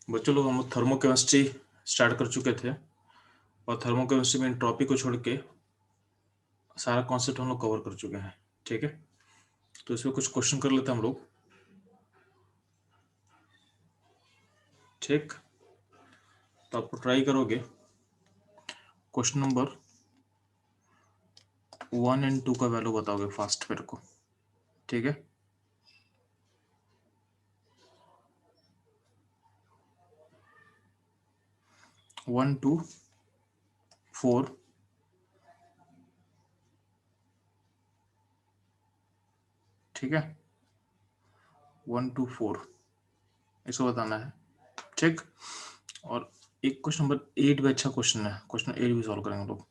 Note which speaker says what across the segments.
Speaker 1: बच्चों लोग हम लोग थर्मोकेमिस्ट्री स्टार्ट कर चुके थे और थर्मोकेमिस्ट्री में एंट्रोपी को छोड़ के सारा कॉन्सेप्ट हम लोग कवर कर चुके हैं। ठीक है, तो इसमें कुछ क्वेश्चन कर लेते हैं हम लोग। ठीक, तो आपको ट्राई करोगे। क्वेश्चन नंबर 1 एंड 2 का वैल्यू बताओगे फास्ट मेरे को। ठीक है, वन टू फोर ठीक है, 1 to 4 इसको बताना है। ठीक, और एक क्वेश्चन नंबर 8 भी अच्छा क्वेश्चन है, क्वेश्चन 8 भी सॉल्व करेंगे लोग।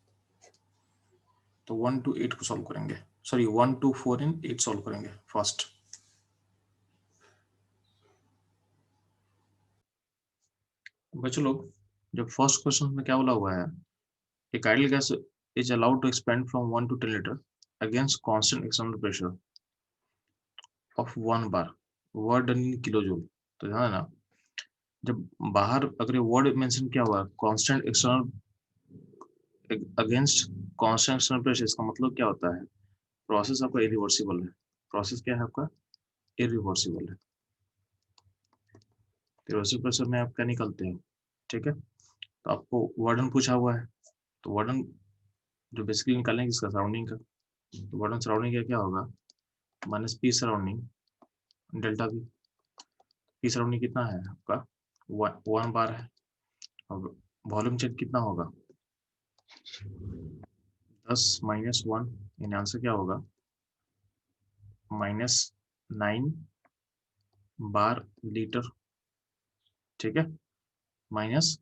Speaker 1: तो 1 to 8 को सॉल्व करेंगे, सॉरी 1 to 4 एंड 8 सॉल्व करेंगे फास्ट। बच्चों लोग, जब फर्स्ट क्वेश्चन में क्या बोला हुआ है, एक ideal gas is allowed to expand from 1 to 10 litre against constant external pressure of 1 bar, work done in kilo joule. तो ध्यान देना, जब बाहर अगर वर्ड मेंशन किया हुआ है constant external against constant external pressure, इसका मतलब क्या होता है, प्रोसेस आपका इरिवर्सिबल है। प्रोसेस क्या है आपका, इरिवर्सिबल है। इरिवर्सिबल प्रेशर में आप क्या निकलते हैं। ठीक है, तो आपको वार्डन पूछा हुआ है, तो वार्डन जो बेसिकली निकालेंगे इसका सराउंडिंग का, तो वार्डन सराउंडिंग का क्या होगा, minus P surrounding delta we. P surrounding कितना है आपका, 1 बार है। और वॉल्यूम चेंज कितना होगा, 10 माइनस 1, यानी आंसर क्या होगा, -9 बार लीटर। ठीक है, माइनस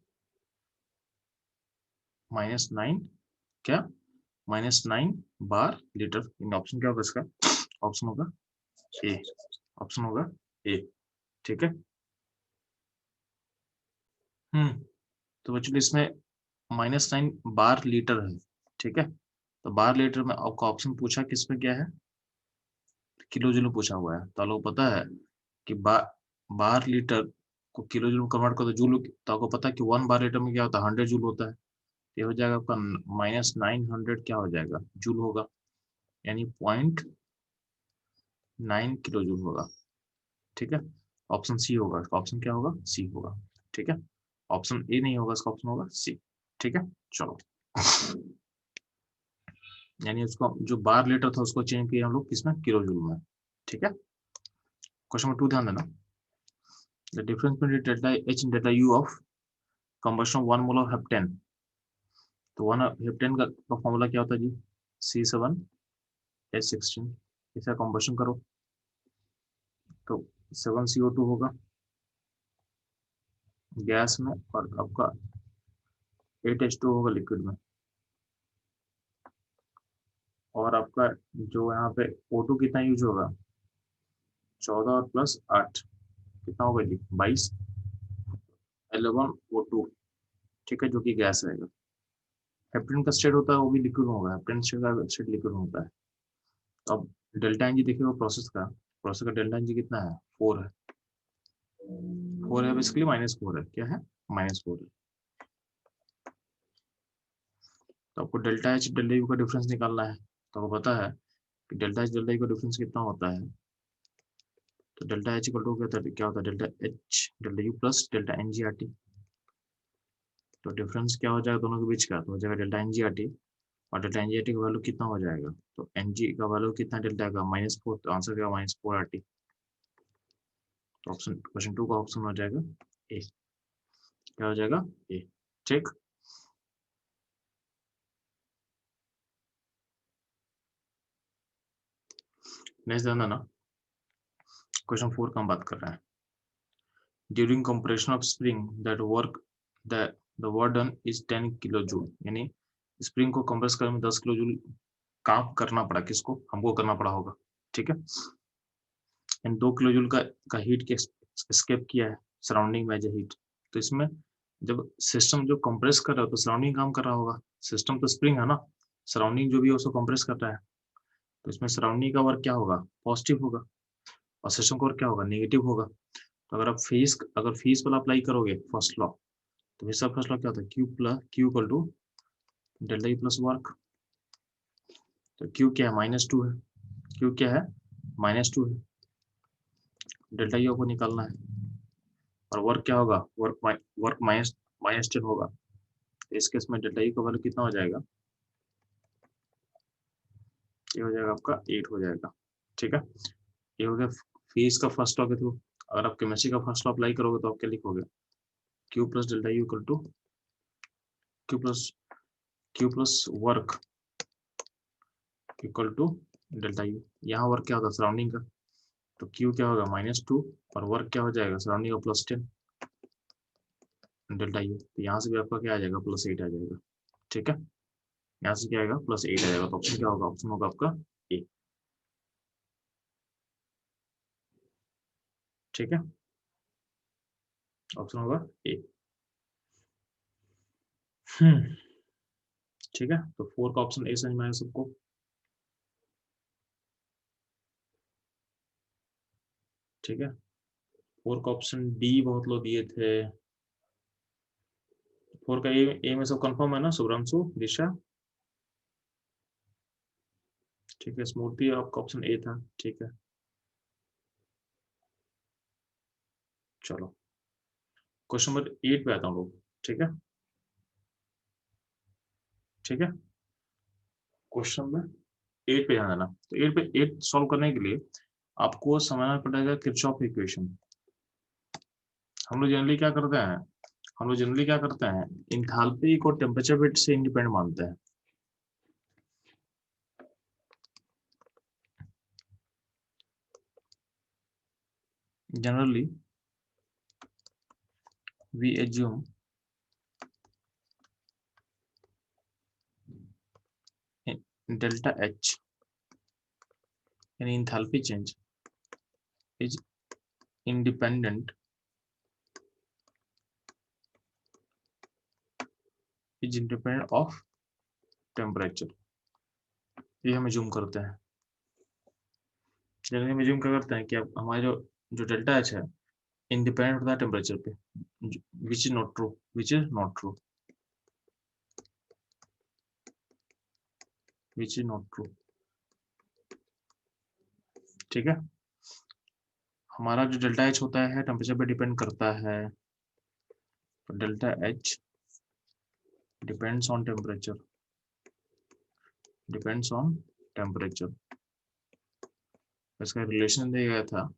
Speaker 1: -9 क्या, -9 बार लीटर। इन ऑप्शन क्या होगा इसका, ऑप्शन होगा ए, ऑप्शन होगा ए। ठीक है, तो बच्चों इसमें -9 बार लीटर है। ठीक है, तो बार लीटर में आपका ऑप्शन पूछा किसमें क्या है, किलो जूल में पूछा हुआ है। तो आपको पता है कि बार लीटर को किलो जूल में कन्वर्ट कर दो जूल, तो आपको पता है कि 1 बार लीटर में क्या होता है, 100 जूल होता है। ये हो जाएगा आपका -900 क्या हो जाएगा, जूल होगा, यानी 0.9 किलो जूल होगा। ठीक है, ऑप्शन सी होगा, इसका ऑप्शन क्या होगा, सी होगा। ठीक है, ऑप्शन ए नहीं होगा, इसका ऑप्शन होगा सी। ठीक है, चलो, यानी उसको जो बार लीटर था उसको चेंज किया हम लोग किसमें, किलो जूल में। ठीक है, क्वेश्चन नंबर 2 ध्यान देना, the difference between delta H and delta U of combustion of 1 mole of heptane. तो 1 हेप्टेन का फॉर्मूला क्या होता है जी, C7H16। इसे कंबशन करो तो 7CO2 होगा गैस में, और आपका 8H2 होगा लिक्विड में। और आपका जो यहाँ पे O2 कितना यूज होगा, 14 और प्लस 8 कितना होगा जी, 22, 11O2। ठीक है, जो कि गैस रहेगा। हेप्टेन का स्टेट होता है वो भी लिक्विड होगा, हेप्टेन का स्टेट लिक्विड होता है। तो अब डेल्टा एनजी देखिएगा प्रोसेस का, प्रोसेस का डेल्टा एनजी कितना है, 4 है। 4 है बेसिकली, -4 है, क्या है, -4 है। तो आपको डेल्टा एच डेल्टा यू का डिफरेंस निकालना है। तो आपको पता है कि डेल्टा एच डेल्टा यू का डिफरेंस कितना होता है, तो डेल्टा एच इक्वल टू क्या होता है, delta H delta U plus delta N G R T. तो डिफरेंस क्या हो जाएगा दोनों के बीच का, तो हो जाएगा delta N G R T. और delta N G R T का वैल्यू कितना हो जाएगा, तो एन जी का वैल्यू कितना डेल्टा का, -4, तो आंसर क्या, -4 आर टी। तो ऑप्शन क्वेश्चन 2 का ऑप्शन हो जाएगा ए, क्या हो जाएगा ए। ठीक, नेक्स्ट ध्यान देना, क्वेश्चन 4 का हम बात कर रहे हैं। During compression of spring that work the work done is 10 kilo joule, यानी स्प्रिंग को कंप्रेस करने में 10 किलो जूल काम करना पड़ा, किसको, हमको करना पड़ा होगा। ठीक है, एंड 2 किलो जूल का हीट के एस्केप किया है सराउंडिंग में एज ए हीट। तो इसमें जब सिस्टम जो कंप्रेस कर रहा है तो सराउंडिंग काम कर रहा होगा, सिस्टम तो स्प्रिंग है ना, सराउंडिंग जो भी है उसको कंप्रेस कर रहा है। तो इसमें सराउंडिंग का वर्क क्या होगा, पॉजिटिव होगा, और सिस्टम का वर्क क्या होगा, नेगेटिव होगा। तो अगर फीस वाला अप्लाई करोगे फर्स्ट लॉ, तो इसका फर्स्ट लॉ क्या होता है, Q equal to delta U plus work. तो क्यू क्या है, -2 है, क्यू क्या है, -2 है, डेल्टा यू को निकालना है, और वर्क क्या होगा, वर्क -10 होगा। इस केस में डेल्टा यू का वैल्यू कितना हो जाएगा, ये हो जाएगा आपका 8 हो जाएगा। ठीक है, ये हो गया फीस का फर्स्ट लॉ के थ्रू। अगर आप केमिस्ट्री का फर्स्ट लॉ अप्लाई करोगे तो आप क्या लिखोगे, Q plus delta U equal to Q plus work equal to delta U. यहाँ वर्क क्या होगा, सराउंडिंग का, तो क्यू क्या होगा -2, और वर्क क्या हो जाएगा सराउंडिंग का +10 डेल्टा यू। तो यहाँ से भी आपका क्या आ जाएगा, +8 आ जाएगा। ठीक है, यहाँ से क्या आएगा, +8 आ जाएगा। तो ऑप्शन क्या होगा, ऑप्शन होगा आपका ए। ठीक है, ऑप्शन होगा ए। ठीक है, तो 4 का ऑप्शन ए समझ में आया सबको। ठीक है, 4 का ऑप्शन डी बहुत लोग दिए थे। 4 का ए में सब कंफर्म है ना, शुभ्रांशु, दिशा? ठीक है, स्मूर्ति, आपका ऑप्शन ए था। ठीक है, चलो क्वेश्चन नंबर 8 पे आता हूँ लोग। ठीक है, ठीक है, क्वेश्चन में 8 पे ध्यान देना। तो 8 सॉल्व करने के लिए आपको समझना पड़ेगा किरचॉफ इक्वेशन। हम लोग जनरली क्या करते हैं, इंथैल्पी को टेम्परेचर बिट से इंडिपेंडेंट मानते हैं। Generally we assume delta H in enthalpy change is independent of temperature। ये हम एज्यूम करते हैं, जनरली हम एज्यूम क्या करते हैं कि अब हमारे जो डेल्टा एच है इंडिपेंडेंट होता है टेम्परेचर पे, which is not true, which is not true, which is not true. ठीक है, हमारा जो डेल्टा एच होता है टेम्परेचर पे डिपेंड करता है, तो delta H depends on temperature, depends on temperature. इसका रिलेशन दिया गया था,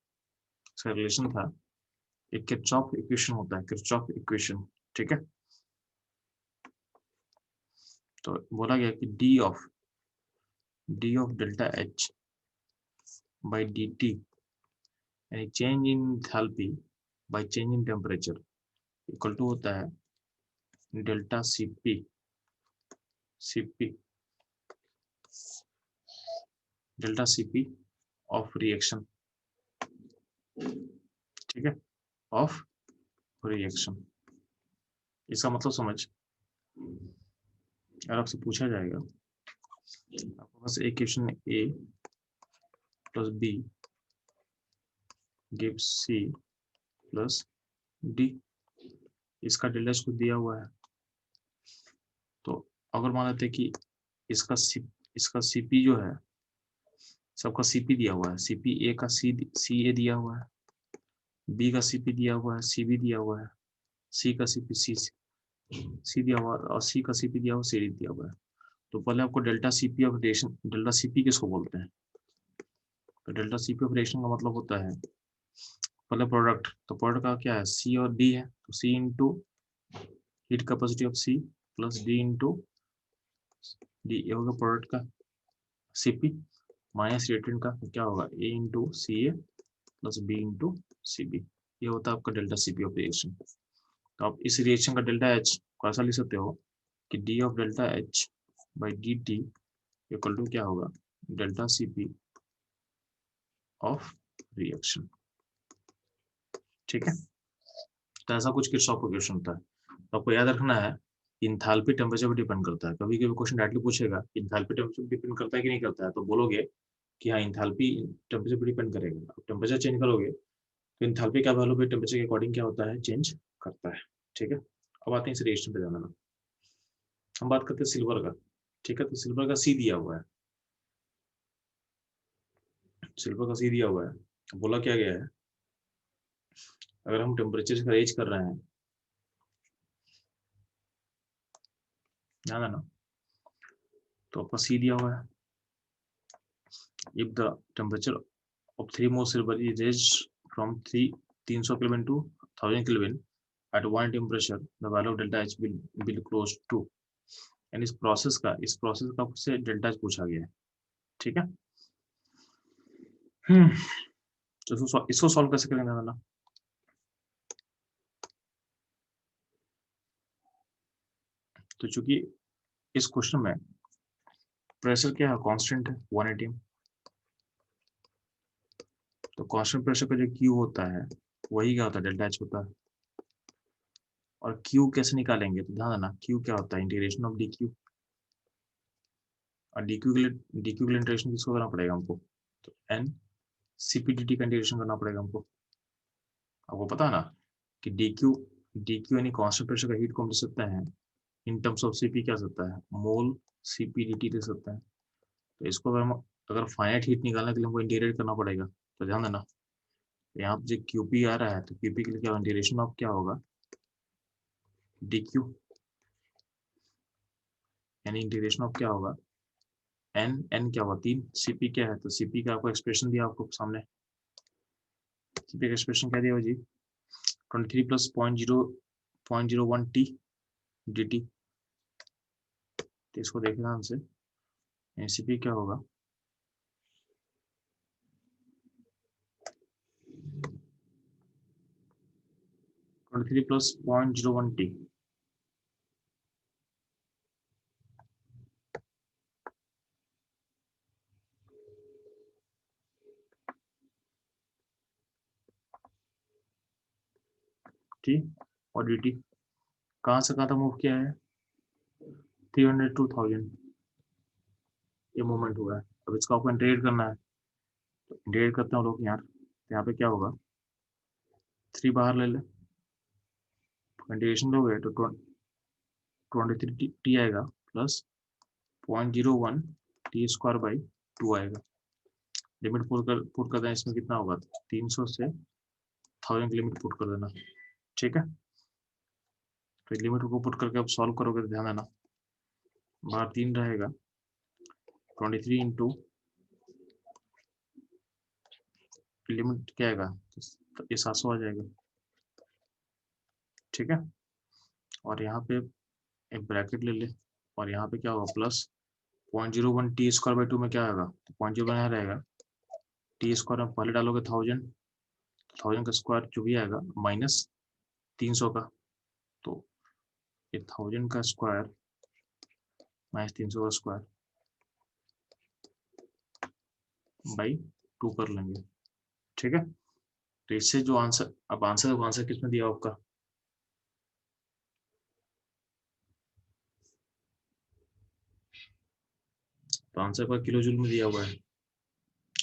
Speaker 1: इसका रिलेशन था एक किरचॉफ इक्वेशन होता है, किरचॉफ इक्वेशन। ठीक है, तो बोला गया कि D of delta H by D T, यानी change in enthalpy by change in temperature, equal to होता है delta CP delta CP of reaction. ठीक है, ऑफ रिएक्शन। इसका मतलब समझ, अगर आपसे पूछा जाएगा, आपके पास एक question A plus B gives C plus D, इसका डेल्टा को दिया हुआ है। तो अगर मान लेते हैं कि इसका सीपी जो है, सबका सीपी दिया हुआ है, सीपी ए का सी ए दिया हुआ है, बी का सीपी दिया हुआ है, सी बी दिया हुआ है, सी का सीपी सी दिया हुआ है, और सी का सीपी दिया हुआ, सी डी दिया हुआ है। तो पहले आपको delta CP of reaction, delta CP किसको बोलते हैं, तो डेल्टा सीपी ऑफ रिएक्शन का मतलब होता है पहले प्रोडक्ट, तो प्रोडक्ट का क्या है, सी और डी है, तो C into heat capacity of C plus D into D, ये होगा प्रोडक्ट का सीपी, माइनस रिएक्टेंट का क्या होगा, A into C A plus B into C B. ये होता है आपका डेल्टा सीपी ऑफ रिएक्शन। तो आप इस रिएक्शन का डेल्टा एच को ऐसा लिख सकते हो कि D of delta H by D T equal to क्या होगा, डेल्टा सीपी ऑफ रिएक्शन। ठीक है, तो ऐसा कुछ किरचॉफ का क्वेश्चन होता है। तो आपको याद रखना है, इंथैल्पी टेम्परेचर पर डिपेंड करता है। कभी कभी क्वेश्चन डायरेक्टली पूछेगा इंथैल्पी टेम्परेचर डिपेंड करता है कि नहीं करता है, तो बोलोगे कि हाँ इंथैल्पी टेम्परेचर पर डिपेंड करेगा। टेम्परेचर चेंज करोगे तो इंथैल्पी का वैल्यू भी टेम्परेचर के अकॉर्डिंग क्या होता है, चेंज करता है। ठीक है, अब आते हैं इस रिएक्शन पे जाना। हम बात करते हैं सिल्वर का। ठीक है, तो सिल्वर का सी दिया हुआ है, सिल्वर का सी दिया हुआ है। बोला क्या गया है, अगर हम टेम्परेचर का रेंज कर रहे हैं, ध्यान देना, तो आपका सी दिया हुआ है, if the temperature of 3 more silver is raised from 300 Kelvin to 1000 Kelvin at one temperature, the value of delta H will close to। यानी इस प्रोसेस का से डेल्टा एच पूछा गया है। ठीक है, तो इसको सॉल्व कैसे करेंगे ना, तो चूंकि इस क्वेश्चन में प्रेशर क्या है, कांस्टेंट है 180, तो कांस्टेंट प्रेशर का जो क्यू होता है वही क्या होता है, डेल्टा एच होता है। और क्यू कैसे निकालेंगे, तो ध्यान देना, क्यू क्या होता है, इंटीग्रेशन ऑफ डी क्यू। और डी क्यू के लिए इंटीग्रेशन किसको करना पड़ेगा हमको, तो एन सीपीडीटी का इंटीग्रेशन करना पड़ेगा हमको। आपको पता है ना कि डी क्यू यानी कांस्टेंट प्रेशर का हीट को हम लिख सकते हैं इन टर्म्स ऑफ सीपी, क्या सकता है, मोल सीपीडीटी लिख सकते हैं। तो इसको अगर फाइनाइट हीट निकालने के लिए हमको इंटीग्रेट करना पड़ेगा, तो ध्यान देना, यहाँ पे जो क्यूपी आ रहा है, तो क्यूपी के लिए क्या इंटीग्रेशन ऑफ क्या होगा, डी क्यू, यानी इंटीग्रेशन ऑफ क्या होगा, एन क्या हुआ 3, सीपी क्या है, तो सीपी का आपको एक्सप्रेशन दिया आपको सामने, सीपी का एक्सप्रेशन क्या दिया जी, 23 प्लस 0.01 टी डी टी। तो इसको देखना हमसे, सीपी क्या होगा, 23 प्लस 0.01 टी, ठीक, और डी टी कहाँ से कहाँ तक मूव किया है, 300 to 1000 ये मूवमेंट हुआ है। अब इसको आपको इंटीग्रेट करना है, तो इंटीग्रेट करते हैं लोग यहाँ, तो यहाँ पे क्या होगा, 3 बाहर ले ले, इंटीग्रेशन लोगे तो 23 टी आएगा प्लस 0.01 टी स्क्वायर बाई 2 आएगा। लिमिट पुट कर देना, इसमें कितना होगा, 300 से 1000 की लिमिट पुट कर देना। ठीक है, तो लिमिट को पुट करके अब सॉल्व करोगे तो ध्यान देना, बाहर 3 रहेगा, 23 इंटू लिमिट क्या आएगा, तो ये 700 आ जाएगा। ठीक है, और यहाँ पे एक ब्रैकेट ले ले, और यहाँ पे क्या होगा, प्लस 0.01 टी स्क्वायर बाई 2 में क्या आएगा, तो 0.01 यहाँ रहेगा, टी स्क्वायर में पहले डालोगे 1000 का स्क्वायर जो भी आएगा माइनस 300 का, तो ये 1000 का स्क्वायर माइनस 300 का स्क्वायर बाई 2 कर लेंगे। ठीक है, तो इससे जो आंसर, अब आंसर किसमें दिया आपका, तो आंसर पर किलो जूल में दिया हुआ है,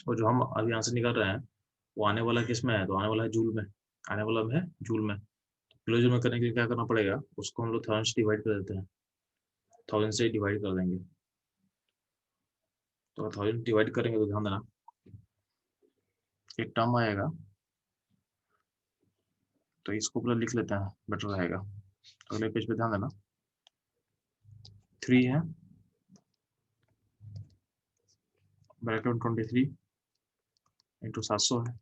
Speaker 1: और जो हम अभी आंसर निकाल रहे हैं वो आने वाला किस में है, तो आने वाला है जूल में, आने वाला है जूल में। किलो जूल में करने के लिए क्या करना पड़ेगा, उसको हम लोग 1000 से डिवाइड कर देते हैं, 1000 से डिवाइड कर देंगे, तो 1000 डिवाइड करेंगे तो ध्यान देना एक टर्म आएगा, तो इसको पूरा लिख लेते हैं, बेटर रहेगा। अगले पेज पे ध्यान देना, 3 है, ब्रैकेट 23 इंटू 700 है,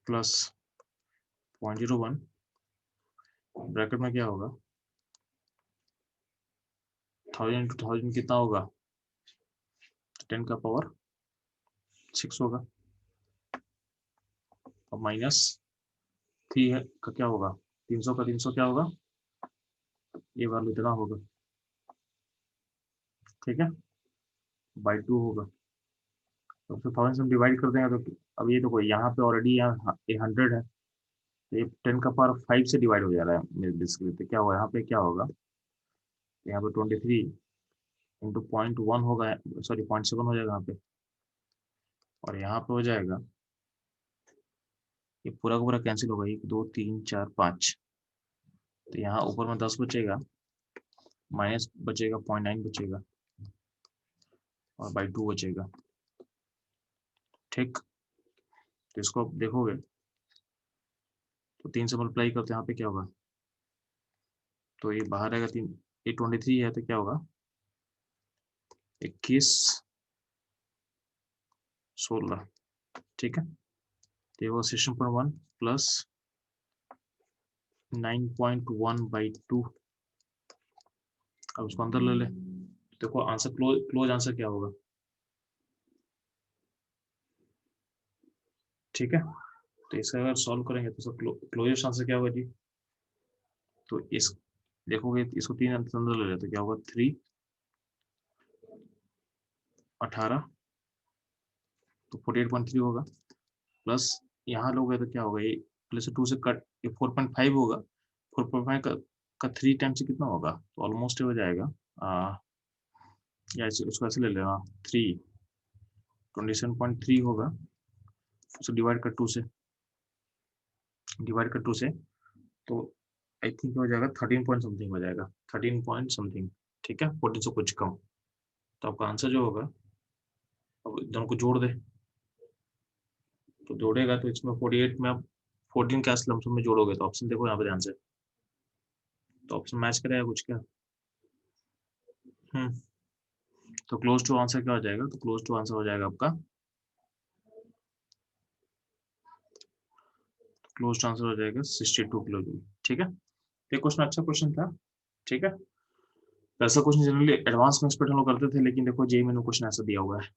Speaker 1: प्लस 0.01 ब्रैकेट में क्या होगा, 1000 इंटू 1000 कितना होगा, 10 का पावर 6 होगा, और माइनस 3 है का क्या होगा, 300 का 300 क्या होगा, ये वाला इतना होगा। ठीक है, बाई 2 होगा, तो फिर 1000 से हम डिवाइड कर देंगे, तो अब ये तो कोई यहाँ पे ऑलरेडी यहाँ 100 है, तो ये 10 का पावर 5 से डिवाइड हो जा रहा है बेसिकली, तो क्या होगा यहाँ पे, क्या होगा यहाँ पे 23 इंटू 0.1 होगा, सॉरी 0.7 हो जाएगा यहाँ पे, और यहाँ पे हो जाएगा, ये पूरा का पूरा कैंसिल होगा, 1 2 3 4 5, तो यहाँ ऊपर में 10 बचेगा, माइनस बचेगा 0.9 बचेगा, और बाई 2 बचेगा। ठीक, तो इसको आप देखोगे तो 3 से मल्टीप्लाई करते यहाँ पे क्या होगा, तो ये बाहर आएगा 3, ये 23 है तो क्या होगा 21 16। ठीक है, तो ये वो 16.1 प्लस 9.1/2। अब उसको अंदर ले ले, देखो आंसर क्लोज आंसर क्या होगा। ठीक है, तो इसका अगर सॉल्व करेंगे तो क्लोजेस्ट आंसर क्या होगा जी, तो इस देखोगे इसको 3 अंदर ले ले तो क्या होगा 3 18, तो 48.3 होगा, प्लस यहाँ लोगे तो क्या होगा, ये प्लस 2 से कट, ये 4.5 होगा, 4.5 का 3 टाइम्स कितना होगा, तो ऑलमोस्ट हो जाएगा या उसको ऐसे ले लेना 3 27.3 होगा, उसको डिवाइड कर 2 से, डिवाइड कर 2 से, तो आई थिंक हो जाएगा 13 पॉइंट समथिंग हो जाएगा, 13 पॉइंट समथिंग। ठीक है, 14 से कुछ कम, तो आपका आंसर जो होगा, अब दोनों को जोड़ दे, तो जोड़ेगा तो इसमें 48 में आप 14 के लमसम में जोड़ोगे, तो ऑप्शन देखो यहाँ पे ध्यान से, तो ऑप्शन मैच करेगा कुछ क्या। तो क्लोज टू आंसर क्या हो जाएगा, तो क्लोज टू आंसर हो जाएगा आपका, क्लोज टू आंसर हो जाएगा 62 किलो जूल। ठीक है, ये क्वेश्चन अच्छा क्वेश्चन था। ठीक है, ऐसा क्वेश्चन जनरली एडवांस में एक्सपेक्ट हम लोग करते थे, लेकिन देखो जेईई में क्वेश्चन ऐसा दिया हुआ है।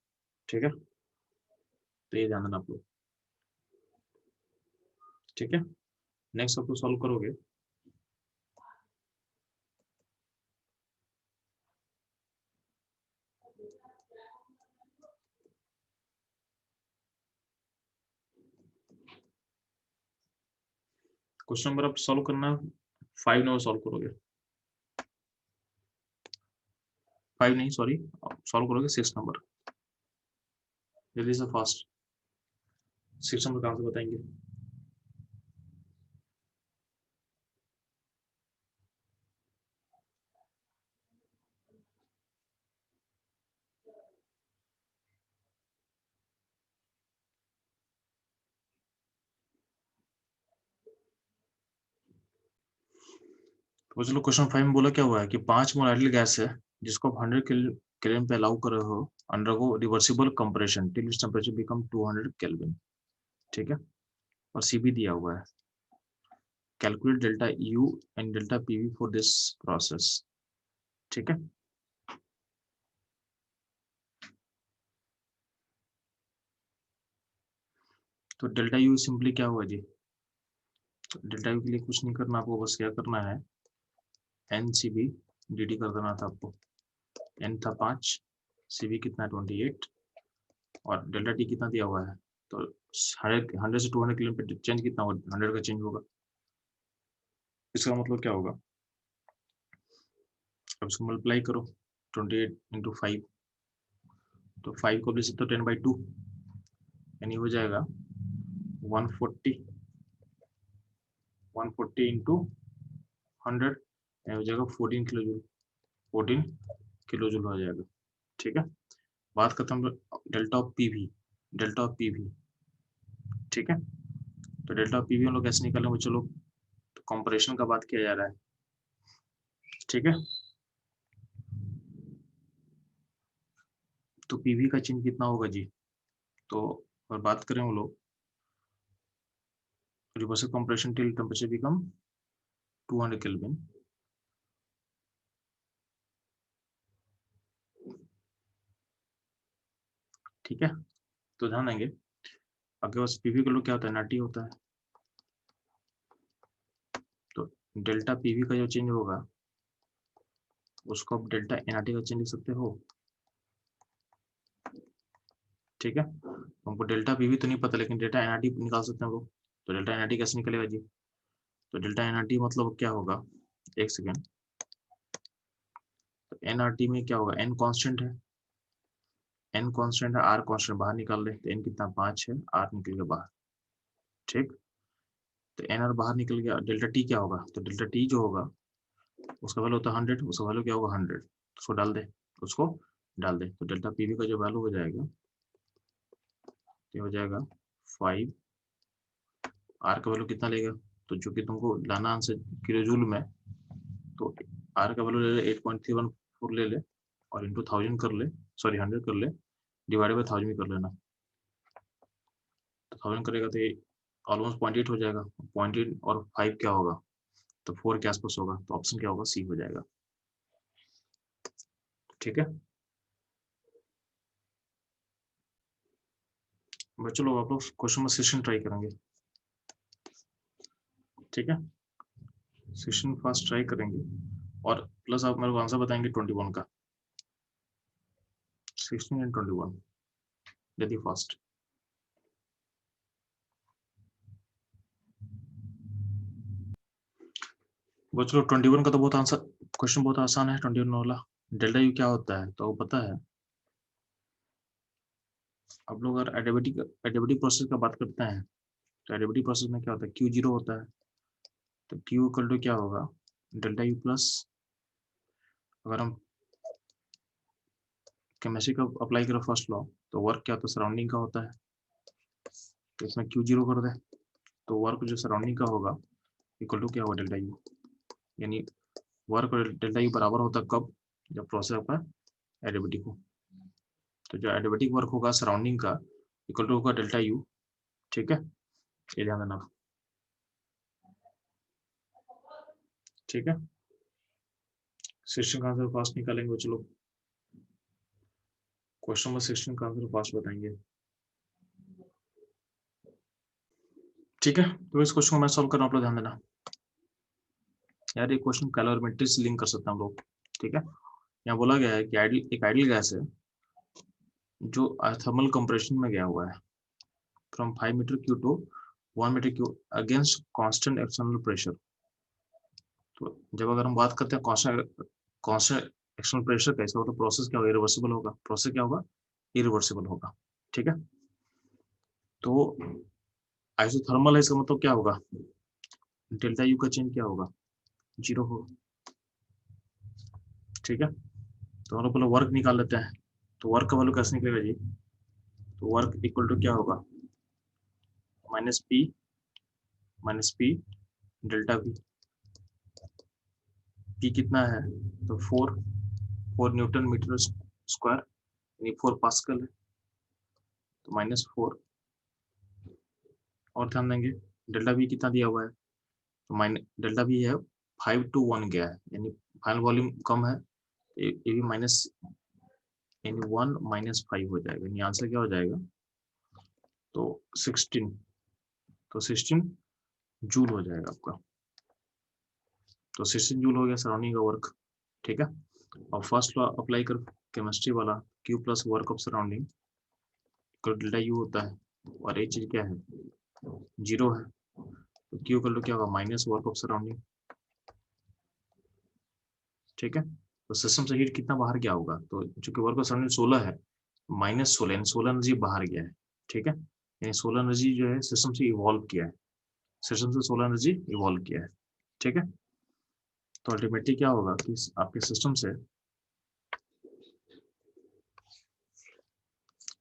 Speaker 1: ठीक है, तो ये ध्यान देना आप लोग। ठीक है, नेक्स्ट आप लोग सॉल्व करोगे, क्वेश्चन नंबर आप सॉल्व करना 5 नंबर सॉल्व करोगे, 5 नहीं सॉरी, सॉल्व करोगे 6 नंबर, जल्दी से फास्ट, 6 नंबर का आंसर बताएंगे। तो चलो क्वेश्चन 5 में बोला क्या हुआ है कि 5 मोल आइडियल गैस है जिसको आप 100 केल्विन पे अलाउ कर रहे हो, undergo reversible compression till it's temperature become 200 kelvin. ठीक है, और सी भी दिया हुआ है, calculate delta U and delta PV for this process. ठीक है, तो डेल्टा यू सिंपली क्या हुआ जी, तो डेल्टा यू के लिए कुछ नहीं करना आपको, बस क्या करना है N C B D T कर देना था आपको, एन था 5, सी बी कितना 28, और डेल्टा टी कितना दिया हुआ है, तो 100 से 200 किलोमीटर चेंज कितना होगा, 100 का चेंज होगा। इसका मतलब क्या होगा, अब इसको मल्टीप्लाई करो 28 इंटू 5, तो 5 को भी सकते हो 10/2, यानी हो जाएगा 140, 140 इंटू 100, हो जाएगा 14 किलो जूल, 14 किलो जूल हो जाएगा। ठीक है, बात करते हैं delta of PV, delta of PV. ठीक है, तो डेल्टा ऑफ पीवी हम लोग कैसे निकालेंगे, चलो तो कंपैरिजन का बात किया जा रहा है। ठीक है, तो पीवी का चिन्ह कितना होगा जी, तो अगर बात करें वो लोग reversal compression till temperature become 200 kelvin. ठीक है, तो ध्यान देंगे आपके पास पीवी का लोग क्या होता है, एनआरटी होता है, तो डेल्टा पीवी का जो चेंज होगा उसको आप डेल्टा एनआरटी का चेंज लिख सकते हो। ठीक है, हमको डेल्टा पीवी तो नहीं पता, लेकिन डेल्टा एनआरटी निकाल सकते हैं हम लोग, तो डेल्टा एनआरटी कैसे निकलेगा जी, तो डेल्टा एनआरटी मतलब क्या होगा, एक सेकेंड, तो एनआरटी में क्या होगा, एन कांस्टेंट है, n कांस्टेंट है, r कांस्टेंट बाहर निकाल ले, तो n कितना 5 है, r निकल गया बाहर। ठीक, तो n r बाहर निकल गया, डेल्टा t क्या होगा, तो डेल्टा t जो होगा उसका वैल्यू होता है 100, उसका वैल्यू क्या होगा 100, उसको डाल दे, उसको डाल दे, तो डेल्टा pv का जो वैल्यू हो जाएगा ये हो जाएगा 5, r का वैल्यू कितना लेगा, तो जो कि तुमको लाना आंसर किलो जूल में, तो r का वैल्यू ले ले 8.314 ले ले और इंटू 1000 कर ले, सॉरी 100 कर ले, डिवाइडेड बाय 1000 भी कर लेना, तो 1000 करेगा तो ये ऑलमोस्ट 0.8 हो जाएगा, 0.8 और 5 क्या होगा, तो 4 के आसपास होगा, तो ऑप्शन क्या होगा, सी हो जाएगा। ठीक है बच्चों, लोग आप लोग क्वेश्चन में सेशन ट्राई करेंगे। ठीक है, सेशन फास्ट ट्राई करेंगे और प्लस आप मेरे को आंसर बताएंगे 21 का, 16 एंड 21 यदि फास्ट। बच्चों 21 का तो बहुत आंसर क्वेश्चन बहुत आसान है। 21 वाला डेल्टा यू क्या होता है, तो पता है आप लोग अगर एडियाबेटिक प्रोसेस का बात करते हैं, तो एडियाबेटिक प्रोसेस में क्या होता है, Q0 होता है, तो Q इक्वल टू क्या होगा, डेल्टा यू प्लस, अगर हम केमिस्ट्री का अप्लाई करो फर्स्ट लॉ, तो वर्क क्या होता है, सराउंडिंग का होता है, तो इसमें Q0 कर दे, तो वर्क जो सराउंडिंग का होगा इक्वल टू क्या होगा, डेल्टा यू, यानी वर्क और डेल्टा यू बराबर होता है कब, जब प्रोसेस आपका एडियाबेटिक हो, तो जो एडियाबेटिक वर्क होगा सराउंडिंग का इक्वल टू होगा डेल्टा यू। ठीक है, ये ध्यान देना। ठीक है, सेशन का आंसर फास्ट निकालेंगे चलो, क्वेश्चन नंबर 16 का आंसर फास्ट बताएंगे। ठीक है, तो इस क्वेश्चन को मैं सॉल्व कर रहा हूं, आप लोग ध्यान देना यार, ये क्वेश्चन कैलोरीमेट्री से लिंक कर सकते हैं हम लोग। ठीक है, यहाँ बोला गया है कि एक आइडियल गैस है जो थर्मल कंप्रेशन में गया हुआ है from 5 metre cube to 1 metre cube against constant external pressure. तो जब अगर हम बात करते हैं कांस्टेंट एक्सटर्नल प्रेशर का, इसका मतलब प्रोसेस क्या होगा, इरिवर्सिबल होगा, प्रोसेस क्या होगा, इरिवर्सिबल होगा। ठीक है, तो आइसोथर्मल है, इसका मतलब क्या होगा, डेल्टा यू का चेंज क्या होगा, 0 होगा। ठीक है, तो हम लोग पहले वर्क निकाल लेते हैं, तो वर्क का वैल्यू कैसे निकलेगा जी, तो वर्क इक्वल टू क्या होगा, minus P delta we, P कितना है, तो 4 न्यूटन मीटर स्क्वायर, यानी 4 पास्कल है, तो -4, और ध्यान देंगे डेल्टा वी कितना दिया हुआ है, तो डेल्टा वी है 5 to 1 गया है, यानी फाइनल वॉल्यूम कम है, ये भी माइनस, यानी 1 -5 हो जाएगा, यानी आंसर क्या हो जाएगा, तो 16, तो 16 जूल हो जाएगा आपका, तो 16 जूल हो गया सराउंडिंग का वर्क। ठीक है, और फर्स्ट लॉ अप्लाई कर केमिस्ट्री वाला, Q plus work of surrounding delta U होता है, और ये चीज क्या है, 0 है, तो Q कर लो क्या होगा, माइनस वर्क ऑफ सराउंडिंग। ठीक है, तो सिस्टम से हीट कितना बाहर गया होगा, तो चूंकि वर्क ऑफ सराउंडिंग 16 है, -16 यानी 16 एनर्जी बाहर गया है। ठीक है, यानी 16 एनर्जी जो है सिस्टम से इवॉल्व किया है, सिस्टम से 16 एनर्जी इवॉल्व किया है। ठीक है, तो अल्टीमेटली क्या होगा कि आपके सिस्टम से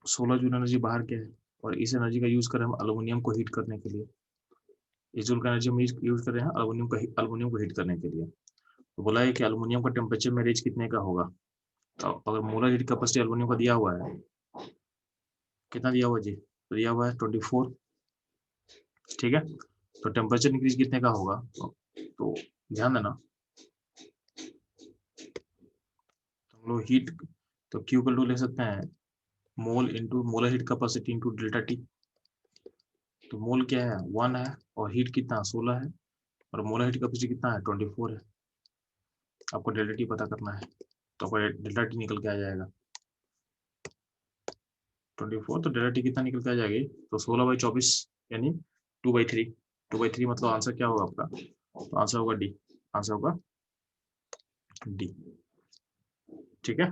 Speaker 1: 16 जूल एनर्जी बाहर गया है, और इस एनर्जी का यूज करें हम अल्यूमिनियम को हीट करने के लिए, इस जूल का एनर्जी हम यूज कर रहे हैं अल्यूमिनियम को हीट करने के लिए। तो बोला है कि अल्यूमिनियम का टेम्परेचर में रेंज कितने का होगा, तो अगर मोलर हीट कैपेसिटी अल्यूमिनियम का दिया हुआ है, कितना दिया हुआ जी, तो दिया हुआ है 24। ठीक है, तो टेम्परेचर इंक्रीज कितने का होगा, तो ध्यान देना, तो हम लोग हीट, तो क्यू इक्वल टू ले सकते हैं mole into molar heat capacity into delta T, तो मोल क्या है 1 है, और हीट कितना 16 है, और मोलर हीट कैपेसिटी कितना है 24 है, आपको डेल्टा टी पता करना है, तो आपको डेल्टा टी निकल के आ जाएगा 24, तो डेल्टा टी कितना निकल के आ जाएगी, तो 16/24 यानी 2/3, 2/3 मतलब आंसर क्या होगा आपका, तो आंसर होगा डी, आंसर होगा डी। ठीक है,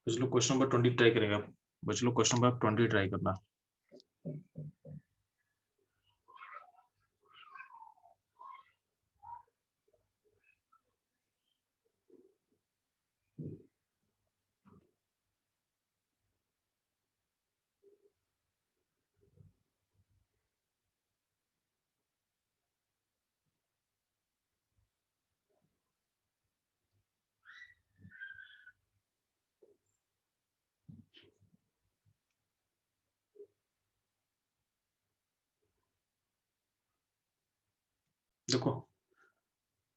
Speaker 1: बच्चे लोग क्वेश्चन नंबर 20 ट्राई करेगा। बच्चे लोग क्वेश्चन नंबर 20 ट्राई करना। देखो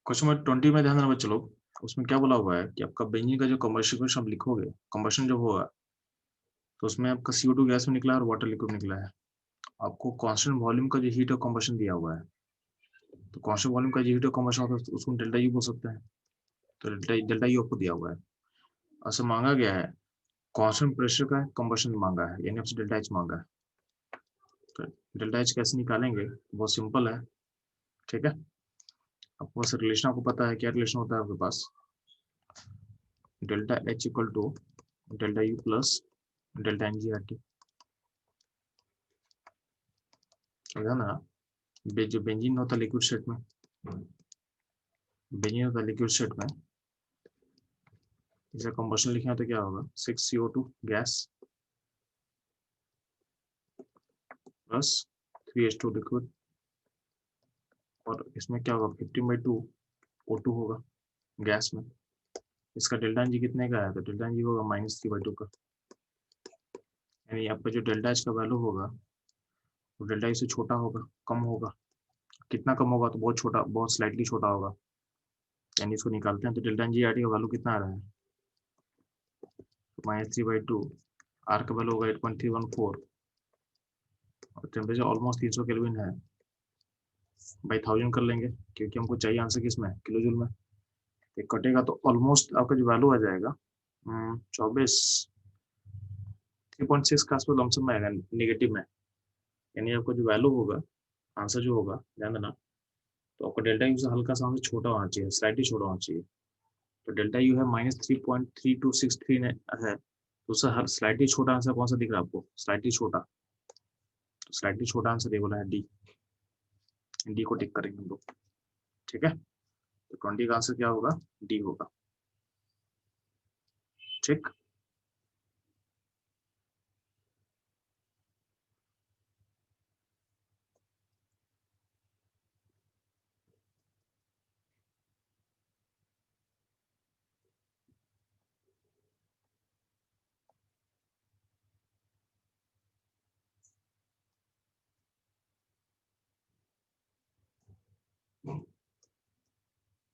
Speaker 1: क्वेश्चन नंबर 20 में ध्यान देना बच्चे लोग, उसमें क्या बोला हुआ है कि आपका बेंजीन का जो कंबशन आप लिखोगे, कंबशन जो होगा तो उसमें आपका CO2 गैस में निकला है और वाटर लिक्विड निकला है। आपको कांस्टेंट वॉल्यूम का जो हीट ऑफ कंबशन दिया हुआ है, तो कांस्टेंट वॉल्यूम का जो हीट ऑफ कंबशन होता है तो उसको डेल्टा यू बोल सकते हैं। तो डेल्टा यू आपको दिया हुआ है। ऐसे मांगा गया है कांस्टेंट प्रेशर का कंबशन मांगा है, यानी आपसे डेल्टा एच मांगा है। तो डेल्टा एच कैसे निकालेंगे, बहुत सिंपल है। ठीक है, आपको बस रिलेशन आपको पता है, क्या रिलेशन होता है आपके पास, delta H equal to delta U plus delta N G R T. ना जो बेंजीन होता है लिक्विड स्टेट में, बेंजीन होता है लिक्विड स्टेट में, इसे कंबशन लिखें तो क्या होगा 6CO2 gas plus 3H2 liquid, और इसमें क्या होगा 15/2 O2 होगा गैस में। इसका डेल्टा एन जी कितने का है, तो डेल्टा एन जी होगा -3/2 का, यानी आपका जो डेल्टा एच का वैल्यू होगा वो डेल्टा एच से छोटा होगा, कम होगा। कितना कम होगा, तो बहुत छोटा, बहुत स्लाइटली छोटा होगा, यानी इसको निकालते हैं तो delta N G R T का वैल्यू कितना आ रहा है -3/2, आर का वैल्यू होगा 8.314 और टेम्परेचर ऑलमोस्ट 300 केल्विन है, बाई 1000 कर लेंगे क्योंकि हमको चाहिए आंसर किस में, किलो जूल में। एक कटेगा तो ऑलमोस्ट आपका जो वैल्यू आ जाएगा 24 3.6 का आसपास लमसम में आएगा नेगेटिव में, यानी आपका जो वैल्यू होगा, आंसर जो होगा, ध्यान देना, तो आपका डेल्टा यू से हल्का सा आंसर छोटा होना चाहिए, स्लाइटली छोटा होना चाहिए। तो डेल्टा यू है -3.3263 है, तो उससे हर स्लाइटली छोटा आंसर कौन सा दिख रहा है आपको, स्लाइटली छोटा, तो स्लाइटली छोटा आंसर ये बोला है डी, डी को टिक करेंगे हम लोग। ठीक है, तो 20 का आंसर क्या होगा, डी होगा। ठीक,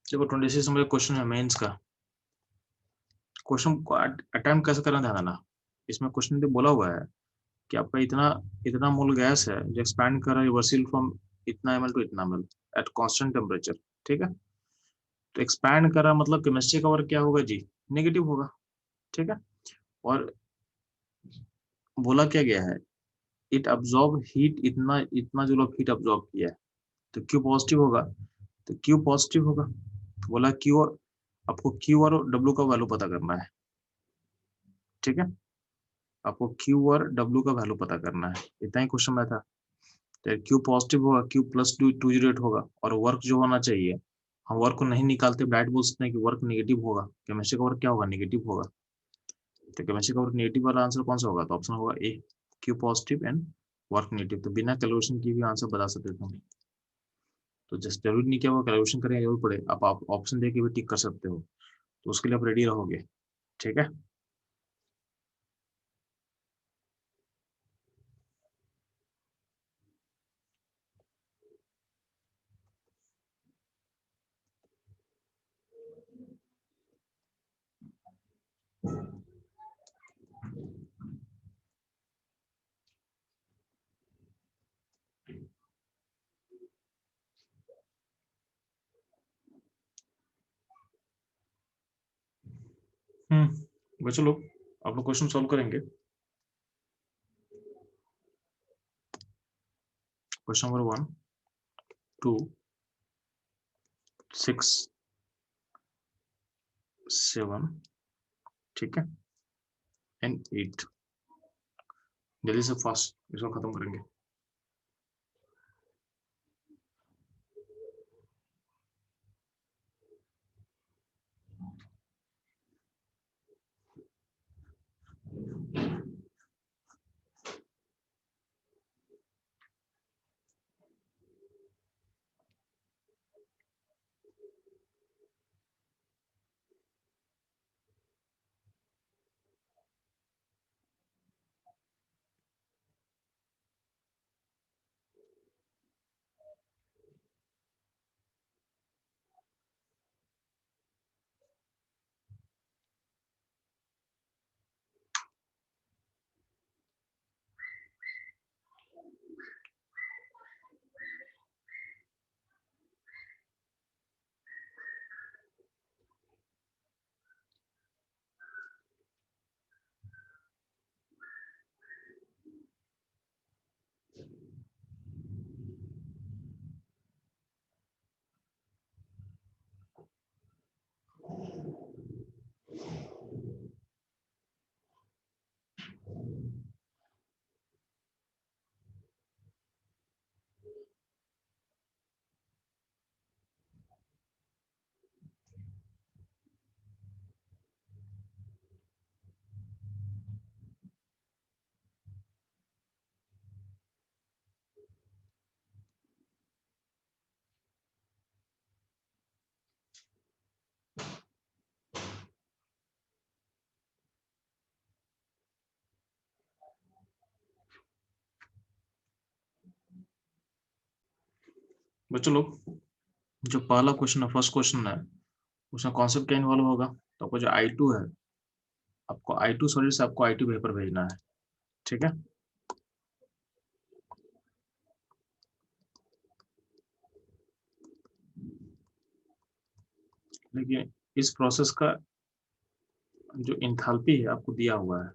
Speaker 1: देखो 26 नंबर क्वेश्चन है मेंस का। क्वेश्चन को अटेम्प्ट कैसे करना ध्यान देना, इसमें क्वेश्चन में बोला हुआ है कि आपका इतना इतना मोल गैस है जो एक्सपैंड कर रहा है रिवर्सिबल फ्रॉम इतना ml टू इतना ml एट कांस्टेंट टेम्परेचर। ठीक है, तो एक्सपैंड कर रहा मतलब केमिस्ट्री का वर्क क्या होगा जी, नेगेटिव होगा। ठीक है, और बोला क्या गया है, इट अब्सॉर्ब हीट, इतना इतना जो लोग हीट अब्सॉर्ब किया है, तो क्यू पॉजिटिव होगा, तो क्यू पॉजिटिव होगा। बोला क्यू, और आपको क्यू और डब्ल्यू का वैल्यू पता करना है। ठीक है, आपको क्यू और डब्ल्यू का वैल्यू पता करना है, इतना ही क्वेश्चन में था। तो क्यू पॉजिटिव होगा, क्यू प्लस 208 होगा, और वर्क जो होना चाहिए, हम वर्क को नहीं निकालते, डायरेक्ट बोल सकते हैं कि वर्क नेगेटिव होगा, केमिस्ट्री का वर्क क्या होगा, नेगेटिव होगा। तो केमिस्ट्री का वर्क नेगेटिव वाला आंसर कौन सा होगा, तो ऑप्शन होगा A, Q positive and work negative. तो बिना कैलकुलेशन की भी आंसर बता सकते थे हम, तो जस्ट जरूरी नहीं क्या वो कैलकुलेशन करें जरूर पड़े, आप ऑप्शन दे के भी टिक कर सकते हो, तो उसके लिए आप रेडी रहोगे। ठीक है, बच्चों लोग आप लोग क्वेश्चन सॉल्व करेंगे। Question number 1, 2, 6, 7। ठीक है, एंड 8। जल्दी से फास्ट इसको खत्म करेंगे। बच्चों लोग, जो पहला क्वेश्चन है, फर्स्ट क्वेश्चन है, उसमें कॉन्सेप्ट क्या इन्वॉल्व होगा? तो आपको जो I2 है, आपको I2 सॉलिड से आपको I2 वेपर भेजना है, ठीक है। लेकिन इस प्रोसेस का जो इंथैल्पी है आपको दिया हुआ है,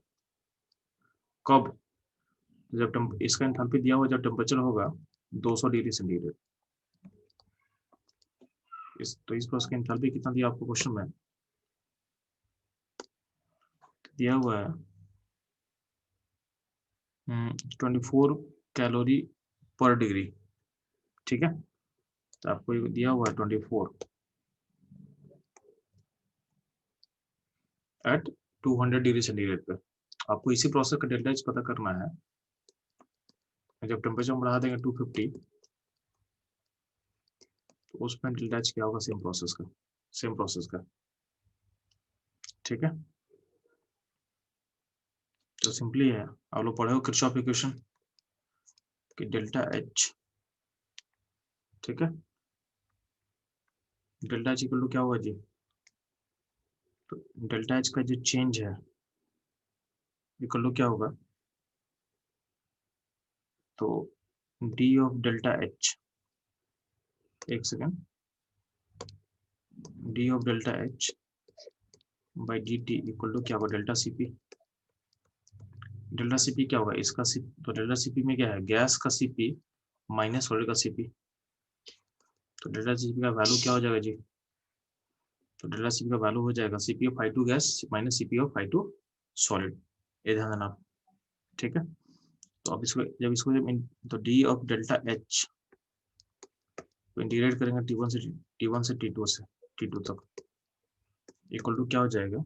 Speaker 1: कब? जब इसका इंथैल्पी दिया हुआ जब टेम्परेचर होगा 200 डिग्री सेंटीग्रेड। तो इस प्रोसेस का इंथैल्पी कितना दिया आपको क्वेश्चन में? दिया हुआ है 24 कैलोरी पर डिग्री, ठीक है। तो आपको ये दिया हुआ है 24 एट 200 डिग्री सेंटीग्रेड पे। आपको इसी प्रोसेस का डेल्टा एच पता करना है। जब टेम्परेचर बढ़ा देंगे 250, तो उसमें डेल्टा एच क्या होगा? सेम प्रोसेस का, ठीक है। तो सिंपली है, आप लोग पढ़े हो किरचॉफ इक्वेशन कि डेल्टा एच, ठीक है, डेल्टा एच इक्वल टू क्या होगा जी? तो डेल्टा एच का जो चेंज है इक्वल टू क्या होगा? तो डी ऑफ डेल्टा एच, एक second, D of delta H by D T equal to क्या होगा? Delta C P. Delta C P क्या होगा? इसका सी, तो डेल्टा सी पी में क्या है? गैस का सी पी माइनस सॉलिड का सी पी। तो डेल्टा सी पी का वैल्यू क्या हो जाएगा जी? तो डेल्टा सी पी का वैल्यू हो जाएगा C P of I2 gas minus C P of I2 solid. ये ध्यान देना, ठीक है। तो अब इसको तो डी ऑफ डेल्टा एच को इंटीग्रेट करेंगे T1 से T2 तक, इक्वल टू क्या हो जाएगा?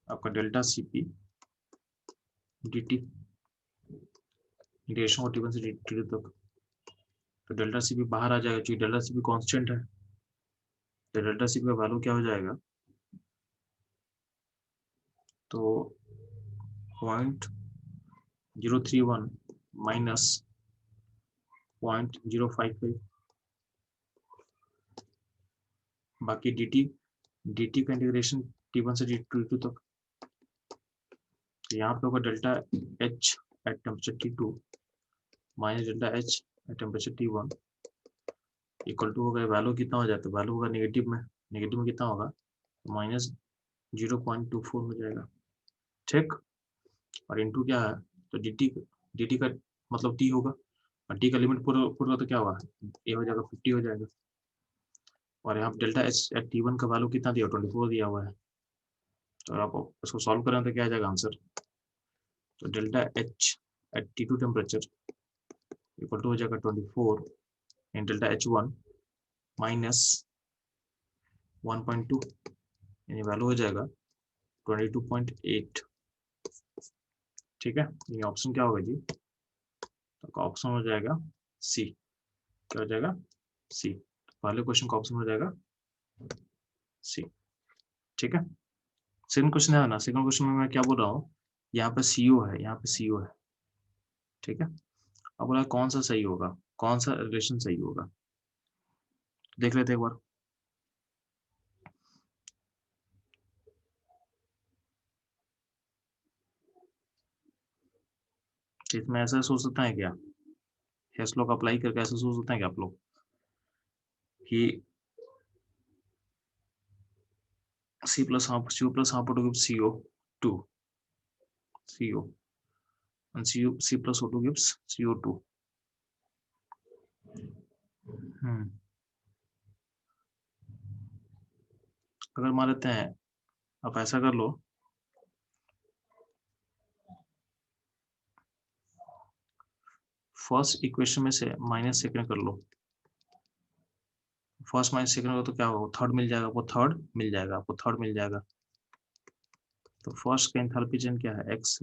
Speaker 1: आपका delta C P D T, integration को T1 से T2 तक। तो डेल्टा सी पी बाहर आ जाएगा क्योंकि डेल्टा सी पी कॉन्स्टेंट है। तो डेल्टा सी पी का वैल्यू क्या हो जाएगा? तो 0.031 माइनस 0.055, बाकी dt का इंटीग्रेशन T1 से T2 तक। तो यहाँ पे होगा delta H at temperature T2 minus delta H at temperature T1 equal to होगा, वैल्यू कितना हो जाता है? वैल्यू होगा नेगेटिव में कितना होगा? माइनस 0.24 हो जाएगा, ठीक। और इंटू क्या है? तो dt का मतलब t होगा, और t का लिमिट पूरा तो क्या होगा? ये हो जाएगा 50 हो जाएगा। और यहाँ डेल्टा एच एट T1 का वैल्यू कितना दिया? 24 दिया हुआ है, तो आप इसको सॉल्व करें तो क्या आ जाएगा आंसर, तो delta H at T2 temperature equal to हो जाएगा 24 इन डेल्टा H1 माइनस 1.2, यानी वैल्यू हो जाएगा 22.8। ठीक है, ये ऑप्शन क्या होगा जी, तो ऑप्शन हो जाएगा सी। क्या हो जाएगा, सी। पहले क्वेश्चन का ऑप्शन हो जाएगा सी। ठीक है, सेकंड क्वेश्चन है ना, सेकंड क्वेश्चन में मैं क्या बोल रहा हूँ, यहाँ पे सीओ है, यहाँ पे सीओ है। ठीक है, अब बोला कौन सा सही होगा, कौन सा रिलेशन सही होगा, देख लेते एक बार। इसमें ऐसा सोच सकते हैं क्या, हेस लॉ का अप्लाई करके ऐसा सोच सकते हैं क्या आप लोग कि C plus half CO plus half O2 gives CO2, CO, and C plus O2 gives CO2. अगर मान लेते हैं, आप ऐसा कर लो, फर्स्ट इक्वेशन में से माइनस सेकंड कर लो, फर्स्ट माइनस सेकंड हो तो क्या होगा, थर्ड मिल जाएगा, वो थर्ड मिल जाएगा, आपको थर्ड मिल जाएगा। तो फर्स्ट का एंथैल्पी चेंज क्या है, x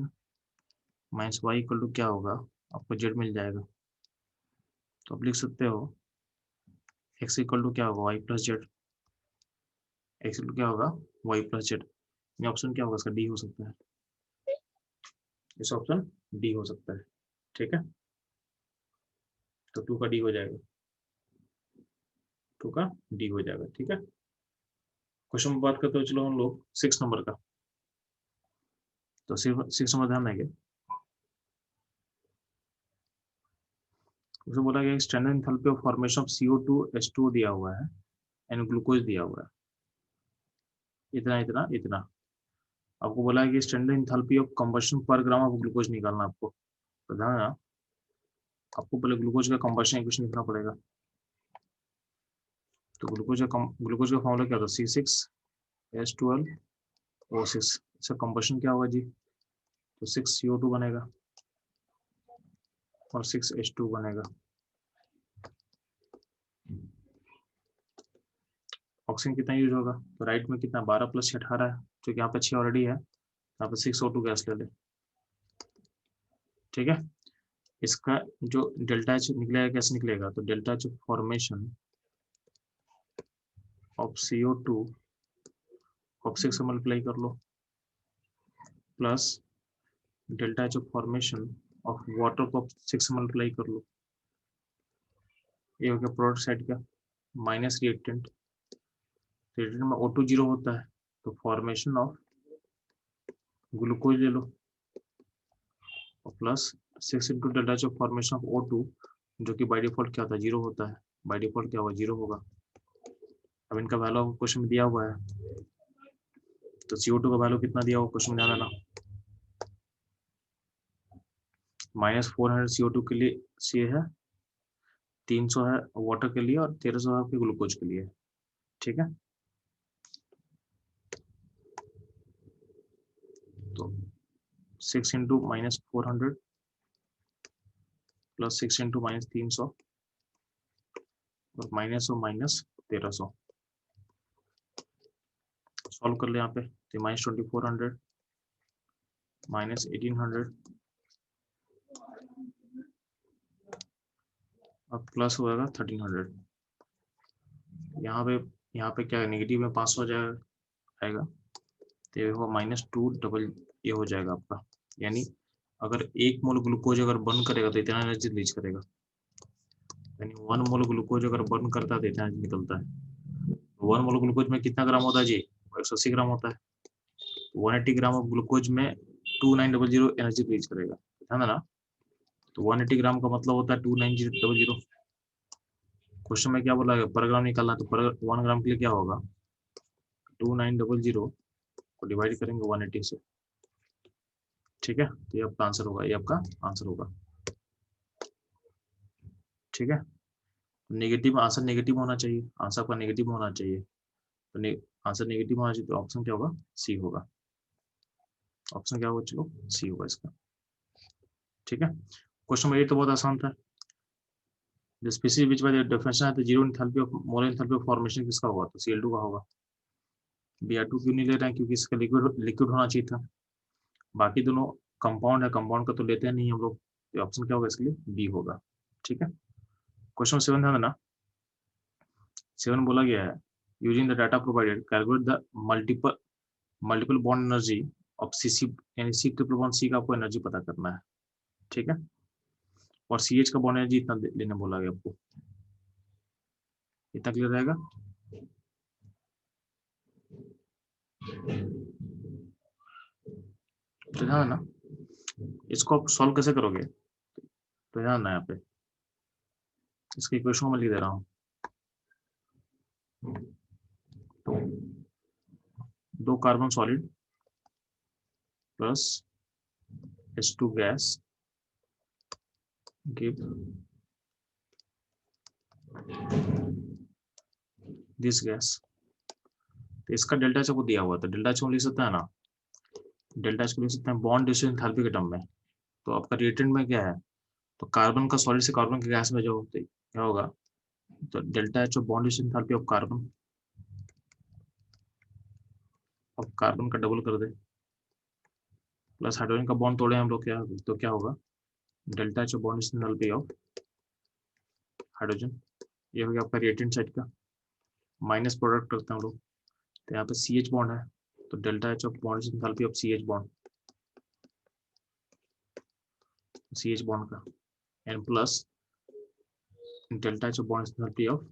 Speaker 1: minus Y equal to क्या होगा, आपको z मिल जाएगा। तो आप लिख सकते हो x इक्वल टू क्या होगा, Y plus Z, X equal क्या होगा, वाई प्लस जेड। ये ऑप्शन क्या होगा, इसका डी हो सकता है, इस ऑप्शन डी हो सकता है। ठीक है, तो 2 का डी हो जाएगा, 2 का डी हो जाएगा। ठीक है, क्वेश्चन में बात करते हो, चलो हम लोग 6 नंबर का, तो 6 नंबर ध्यान देंगे। उसमें बोला गया standard enthalpy of formation of CO2 H2O दिया हुआ है एंड ग्लूकोज दिया हुआ है, इतना इतना इतना। आपको बोला है कि स्टैंडर्ड एंथैल्पी ऑफ कंबशन पर ग्राम ऑफ ग्लूकोज निकालना आपको, तो ध्यान रखना, आपको पहले ग्लूकोज का कंबशन इक्वेशन लिखना पड़ेगा। तो ग्लूकोज का फॉर्मूला क्या था, C6H12O6। इसका कंबशन क्या होगा जी, तो 6CO2 बनेगा और 6H2 बनेगा। ऑक्सीजन कितना यूज होगा, तो राइट में कितना, 12 प्लस 6 18 है, क्योंकि यहाँ पे 6 ऑलरेडी है, यहाँ पे 6O2 गैस ले ले। ठीक है, इसका जो डेल्टा एच निकलेगा कैसे निकलेगा, तो delta H formation of CO2 को 6 से मल्टीप्लाई कर लो, plus delta H formation of water को 6 से मल्टीप्लाई कर लो, ये हो गया प्रोडक्ट साइड का, माइनस रिएक्टेंट, रिएक्टेंट में O2 जीरो होता है, तो फॉर्मेशन ऑफ ग्लूकोज ले लो, और plus 6 into delta H formation of O2, जो कि बाय डिफॉल्ट क्या होता है, जीरो होता है, बाय डिफॉल्ट क्या होगा, जीरो होगा। अब इनका वैल्यू आपको क्वेश्चन में दिया हुआ है, तो CO2 का वैल्यू कितना दिया हुआ क्वेश्चन में, ध्यान देना, -400 CO2 के लिए सी है, 300 है वाटर के लिए और 1300 है आपके ग्लूकोज के लिए। ठीक है, तो 6 इंटू -400 प्लस 6 इंटू -300 और -1300 सॉल्व कर ले यहाँ पे, तो -2400 -1800 और प्लस हो जाएगा 1300। यहाँ पे क्या नेगेटिव में 500 आएगा, तो ये होगा -2 डबल, ये हो जाएगा आपका, यानी अगर 1 मोल ग्लूकोज अगर बर्न करेगा तो इतना एनर्जी रिलीज करेगा, यानी 1 मोल ग्लूकोज अगर बर्न करता है तो इतना एनर्जी निकलता है। 1 मोल ग्लूकोज में कितना ग्राम होता है जी, 180 ग्राम होता है, 180 ग्राम ऑफ ग्लूकोज में 2900 एनर्जी रिलीज करेगा, है ना। तो 180 ग्राम का मतलब होता है 2900। क्वेश्चन में क्या बोला है, पर ग्राम निकालना, तो पर 1 ग्राम के लिए क्या होगा, 2900 को डिवाइड करेंगे 180 से। ठीक है, तो ये आपका आंसर होगा, ये आपका आंसर होगा। ठीक है, नेगेटिव आंसर नेगेटिव होना चाहिए, आंसर आपका नेगेटिव होना चाहिए, तो आंसर नेगेटिव होना चाहिए, तो ऑप्शन क्या होगा, सी होगा। ऑप्शन क्या होगा, चलो सी होगा इसका। ठीक है, क्वेश्चन नंबर 8 तो बहुत आसान था। The species which by the definition है the zero enthalpy of molar enthalpy of formation किसका होगा, तो Cl2 का होगा। Br2 क्यों नहीं ले रहे हैं, क्योंकि इसका लिक्विड लिक्विड होना चाहिए था। बाकी दोनों कंपाउंड है, कंपाउंड का तो लेते हैं नहीं हम लोग, तो ऑप्शन क्या होगा इसके लिए, बी होगा। ठीक है, क्वेश्चन 7 ध्यान देना। 7 बोला गया है using the data provided calculate the multiple multiple bond energy of CC, यानी सी ट्रिपल बॉन्ड सी का आपको एनर्जी पता करना है। ठीक है, और सी एच का बॉन्ड एनर्जी इतना लेने बोला गया आपको। इतना क्लियर रहेगा। तो ध्यान ना, इसको आप सॉल्व कैसे करोगे, तो ध्यान ना यहाँ पे इसकी इक्वेशन में लिख दे रहा हूँ। तो 2 carbon solid plus H2 gas give this gas. तो इसका डेल्टा एच को दिया हुआ, तो डेल्टा एच को लिख सकते हैं ना, डेल्टा एच को लिख सकते हैं बॉन्ड डिस्टेंस एंथैल्पी के टर्म में। तो आपका रिएक्टेंट में क्या है, तो कार्बन का सॉलिड से कार्बन की गैस में जो क्या होगा, तो delta H bond distance enthalpy of carbon, अब कार्बन का डबल कर दे प्लस हाइड्रोजन का बॉन्ड तोड़े हम लोग, क्या तो क्या होगा, delta H bond distance enthalpy of hydrogen. ये हो गया आपका रिएक्टेंट साइड का, माइनस प्रोडक्ट करते हैं हम लोग, तो यहाँ पे सी एच बॉन्ड है, तो delta H of bond distance enthalpy of C H bond, C H bond का and plus delta H of bond distance enthalpy of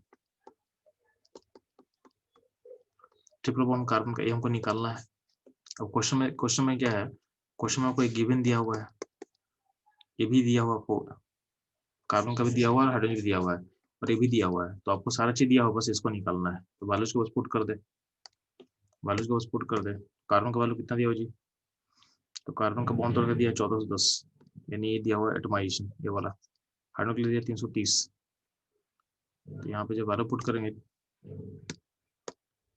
Speaker 1: triple bond carbon का, ये हमको निकालना है। अब क्वेश्चन में क्या है, क्वेश्चन में आपको एक गिवन दिया हुआ है, ये भी दिया हुआ आपको, कार्बन का भी दिया हुआ है, हाइड्रोजन भी दिया हुआ है, और ये भी दिया हुआ है, तो आपको सारा चीज दिया हुआ, बस इसको निकालना है। तो वैल्यूज को बस पुट कर दे, वैल्यूज को बस पुट कर दे। कार्बन का वैल्यू कितना दिया हुआ जी, तो कार्बन का बॉन्ड तोड़ के दिया 1410, यानी ये दिया हुआ है एटमाइजेशन ये वाला। हाइड्रोजन के लिए दिया 330, तो यहाँ पे जब वैल्यू पुट करेंगे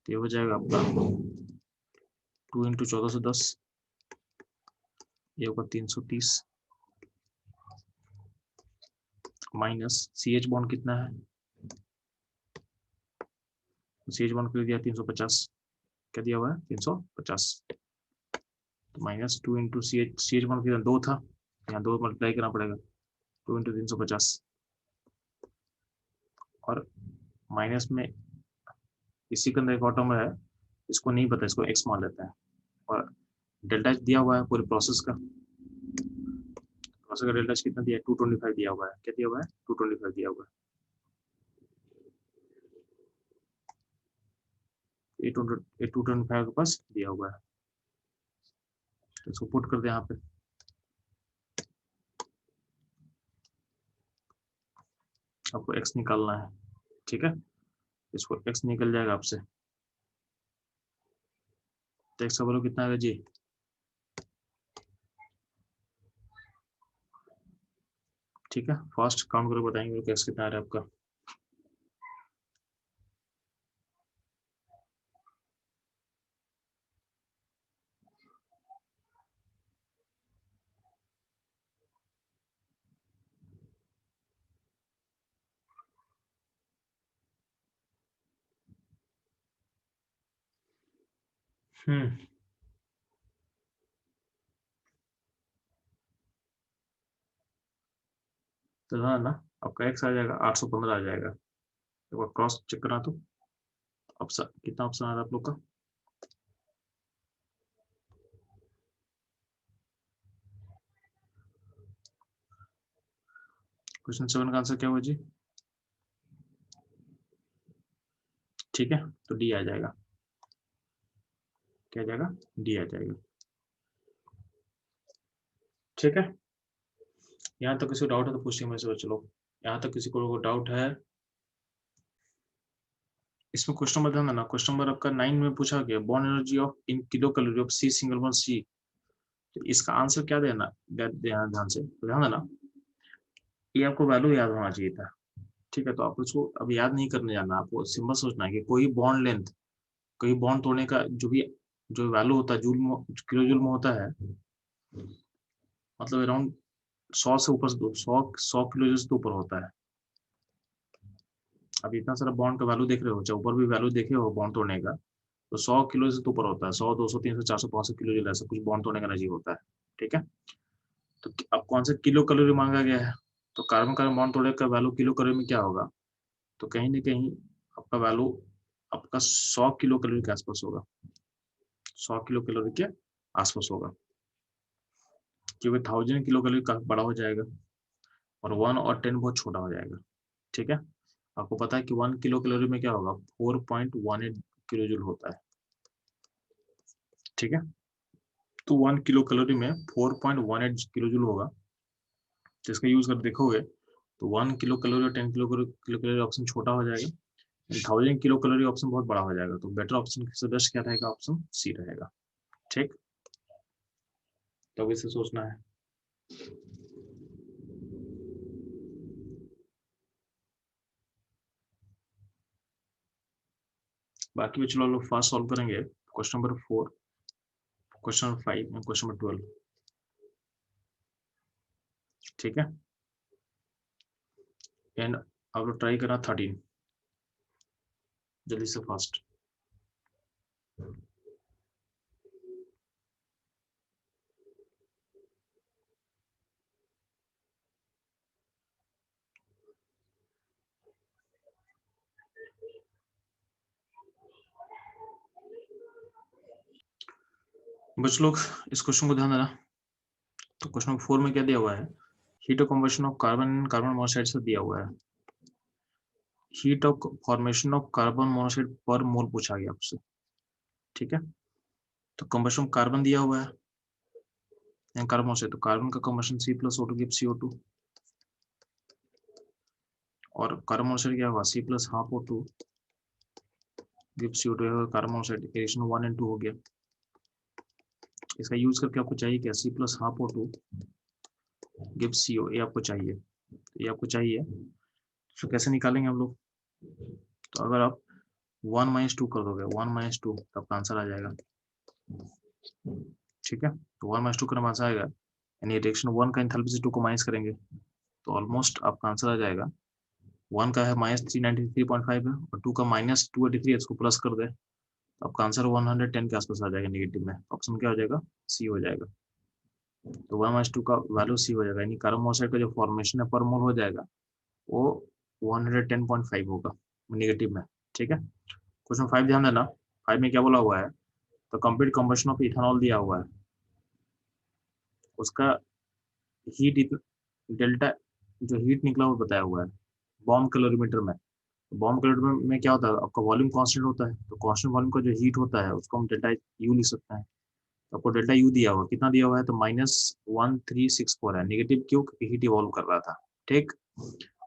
Speaker 1: तो ये हो जाएगा आपका 2 इंटू 1410, ये होगा 330 माइनस सी एच बॉन्ड कितना है, सी एच बॉन्ड के लिए दिया 350, क्या दिया हुआ है 350, तो minus 2 into C H bond कितना 2 था, यहाँ 2 मल्टीप्लाई करना पड़ेगा, 2 इंटू 350, और माइनस में इसी के अंदर एक ऑटो में है, इसको नहीं पता, इसको एक्स मान लेते हैं, और डेल्टा एच दिया हुआ है पूरे प्रोसेस का, प्रोसेस का डेल्टा एच कितना दिया है 225 दिया हुआ है, क्या दिया हुआ है 225 दिया हुआ है, 225 के पास दिया हुआ है, तो इसको पुट कर दे यहाँ पे, आपको एक्स निकालना है। ठीक है, इसको एक्स निकल जाएगा आपसे, तो एक्स का वैल्यू कितना आएगा जी, ठीक है, फास्ट काउंट करके बताएंगे एक्स कितना आ रहा है आपका। तो हाँ ना, आपका एक्स आ जाएगा 815 आ जाएगा, एक बार क्रॉस चेक करा तो ऑप्शन कितना ऑप्शन आ रहा है आप लोग का, क्वेश्चन 7 का आंसर क्या हुआ जी, ठीक है, तो डी आ जाएगा, क्या आ जाएगा, डी आ जाएगा। ठीक है, यहाँ तक किसी को डाउट है तो पूछिए मेरे से, चलो यहाँ तक किसी को डाउट है। इसमें क्वेश्चन नंबर ध्यान देना, क्वेश्चन नंबर आपका 9 में पूछा गया bond energy of in kilo calorie of C single bond C, तो इसका आंसर क्या देना, ध्यान से तो ध्यान देना, ये आपको वैल्यू याद होना चाहिए था। ठीक है, तो आप उसको अब याद नहीं करने जाना, आपको सिंपल सोचना है कि कोई बॉन्ड लेंथ, कोई बॉन्ड तोड़ने का जो भी जो वैल्यू होता है किलो जूल में होता है, मतलब अराउंड 100 से ऊपर, 100 किलो जूल से ऊपर होता है। अब इतना सारा बॉन्ड का वैल्यू देख रहे हो, चाहे ऊपर भी वैल्यू देखे हो बॉन्ड तोड़ने का, तो 100 किलो से ऊपर होता है, 100, 200, 300, 400, 500 किलो जूल ऐसा कुछ बॉन्ड तोड़ने का एनर्जी होता है। ठीक है, तो अब कौन सा किलो कैलोरी मांगा गया है, तो कार्बन कार्बन बॉन्ड तोड़ने का वैल्यू किलो कैलोरी में क्या होगा, तो कहीं ना कहीं आपका वैल्यू आपका 100 किलो कैलोरी के आसपास होगा, 100 किलो कैलोरी के आसपास होगा, क्योंकि 1000 किलो कैलोरी काफी बड़ा हो जाएगा और 1 और 10 बहुत छोटा हो जाएगा। ठीक है, आपको पता है कि 1 किलो कैलोरी में क्या होगा, 4.18 किलो जूल होता है। ठीक है, तो 1 किलो कैलोरी में 4.18 किलो जूल होगा, तो इसका यूज कर देखोगे तो 1 किलो कैलोरी और 10 किलो कैलोरी ऑप्शन छोटा हो जाएगा, 1000 किलो कैलोरी ऑप्शन बहुत बड़ा हो जाएगा, तो बेटर ऑप्शन से बेस्ट क्या रहेगा, ऑप्शन सी रहेगा। ठीक, तो इसे सोचना है। बाकी भी चलो लोग फास्ट सॉल्व करेंगे। क्वेश्चन नंबर 4, क्वेश्चन नंबर 5 और क्वेश्चन नंबर 12। ठीक है, एंड आप लोग ट्राई करना 13, जल्दी से फास्ट। बच्चों लोग इस क्वेश्चन को ध्यान देना। तो क्वेश्चन नंबर 4 में क्या दिया हुआ है, heat of combustion of carbon carbon monoxide से दिया हुआ है, heat of formation of carbon monoxide पर मोल पूछा गया आपसे। ठीक है, तो कम्बशन कार्बन दिया हुआ है, कार्बन मोनोऑक्साइड, तो कार्बन का कम्बशन C+O2 गिव CO2, और कार्बन मोनोऑक्साइड क्या होगा, C+12O2 give CO2, carbon monoxide reaction 1 और 2 हो गया। इसका यूज करके आपको चाहिए क्या, C+12O2 गिव CO, ये आपको चाहिए, ये आपको चाहिए। तो कैसे निकालेंगे हम लोग, तो अगर आप 1 - 2 कर दोगे, 1 - 2, तो आपका आंसर आ जाएगा। ठीक है, तो 1 - 2 करना आंसर आएगा, यानी रिएक्शन 1 का एंथैल्पी से 2 को माइनस करेंगे, तो ऑलमोस्ट आपका आंसर आ जाएगा। 1 का है -393.5 है, और 2 का -283 है, इसको प्लस कर दे, तो आपका आंसर 110 के आसपास आ जाएगा नेगेटिव में। ऑप्शन क्या हो जाएगा, सी हो जाएगा। तो 1 - 2 का वैल्यू सी हो जाएगा, यानी कार्बन मोनोऑक्साइड का जो फॉर्मेशन है पर मोल हो जाएगा वो 110.5 होगा नेगेटिव में। ठीक है, क्वेश्चन 5 ध्यान देना, 5 में क्या बोला हुआ है, तो कंप्लीट कंबशन ऑफ इथेनॉल दिया हुआ है, उसका हीट डेल्टा जो हीट निकला वो बताया हुआ है बॉम्ब कैलोरीमीटर में। बॉम्ब कैलोरीमीटर में क्या होता है, आपका वॉल्यूम कांस्टेंट होता है, तो कांस्टेंट वॉल्यूम का जो हीट होता है उसको हम डेल्टा यू लिख सकते हैं। तो आपको डेल्टा यू दिया हुआ, कितना दिया हुआ है, तो -1364 है, नेगेटिव क्यों, क्योंकि हीट इवॉल्व कर रहा था। ठीक,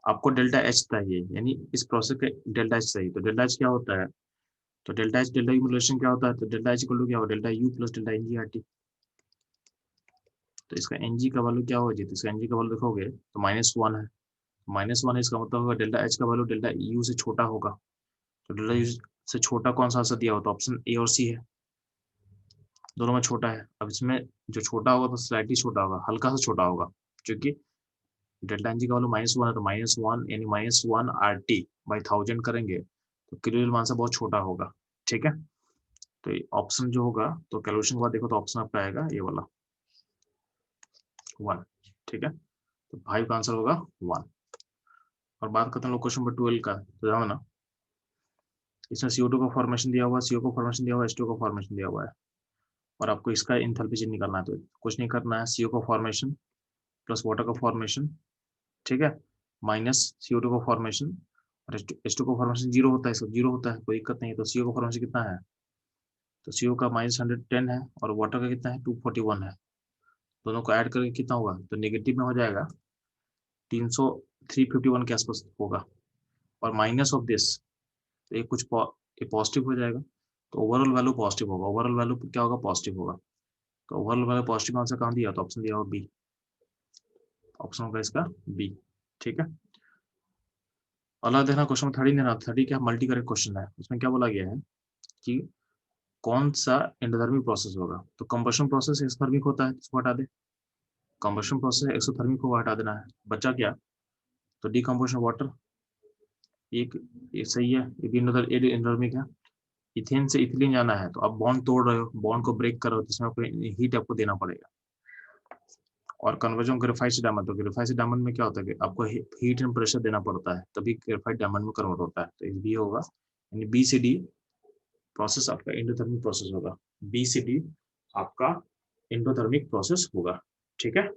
Speaker 1: आपको डेल्टा एच चाहिए, यानी इस प्रोसेस का डेल्टा एच चाहिए, तो डेल्टा एच क्या होता है, तो delta H delta you relation क्या होता है, तो डेल्टा एच इक्वल टू क्या होगा, delta U plus delta N G R T. तो इसका एन जी का वैल्यू क्या हो जाए, तो इसका एन जी का वैल्यू देखोगे तो -1 है, -1 है, इसका मतलब होगा डेल्टा एच का वैल्यू डेल्टा यू से छोटा होगा, तो डेल्टा यू से छोटा कौन सा आंसर दिया होता है, ऑप्शन ए और सी है, दोनों में छोटा है। अब इसमें जो छोटा होगा तो स्लाइटली छोटा होगा, हल्का सा छोटा होगा, क्योंकि डेल्टा एन जी का वैल्यू -1 है, तो -1 यानी -1 आर टी बाई 1000 करेंगे तो किलो जूल आंसर बहुत छोटा होगा। ठीक है, तो ऑप्शन जो होगा, तो कैलकुलेशन के बाद देखो तो ऑप्शन आपका आएगा ये वाला 1। ठीक है, तो 5 का आंसर होगा 1। और बात करते हैं लोग क्वेश्चन नंबर 12 का, तो ध्यान ना, इसमें CO2 का फॉर्मेशन दिया हुआ है, CO का फॉर्मेशन दिया हुआ है, H2 का फॉर्मेशन दिया हुआ है, और आपको इसका इंथैल्पी चेंज निकालना है, तो कुछ नहीं करना है, CO का फॉर्मेशन प्लस वाटर का फॉर्मेशन, ठीक है, माइनस CO2 का फॉर्मेशन, और H2 का फॉर्मेशन जीरो होता है, सब जीरो होता है, कोई दिक्कत नहीं है। तो CO का फॉर्मेशन कितना है, तो CO का -110 है, और वाटर का कितना है 241 है, दोनों को ऐड करके कितना होगा, तो नेगेटिव में हो जाएगा 300, 351 के आसपास होगा, और माइनस ऑफ दिस, तो ये कुछ ये पॉजिटिव हो जाएगा, तो ओवरऑल वैल्यू पॉजिटिव होगा, ओवरऑल वैल्यू क्या होगा, पॉजिटिव होगा। तो ओवरऑल वैल्यू पॉजिटिव आंसर कहाँ दिया, तो ऑप्शन दिया होगा बी, ऑप्शन होगा इसका बी। ठीक है, अगला देखना क्वेश्चन 30 देना, 30 क्या मल्टी करेक्ट क्वेश्चन है, उसमें क्या बोला गया है कि कौन सा एंडोथर्मिक प्रोसेस होगा? तो कंबशन प्रोसेस एक्सोथर्मिक होता है, इसको हटा दे। कंबशन प्रोसेस एक्सोथर्मिक को हटा देना है, बचा क्या? तो डिकम्पोजिशन वाटर, एक ये सही है, ये भी एंडोथर्मिक है। इथेन से इथिलीन जाना है, तो आप बॉन्ड तोड़ रहे हो, बॉन्ड को ब्रेक कर रहे हो, जिसमें आपको हीट आपको देना पड़ेगा। और कन्वर्जन ग्रेफाइट से डायमंड, तो ग्रेफाइट से डायमंड में क्या होता है कि आपको हीट एंड प्रेशर देना पड़ता है, तभी ग्रेफाइट डायमंड में कन्वर्ट होता है। तो ये बी होगा, यानी बी से डी प्रोसेस आपका एंडोथर्मिक प्रोसेस होगा। बी से डी आपका एंडोथर्मिक प्रोसेस होगा। ठीक है।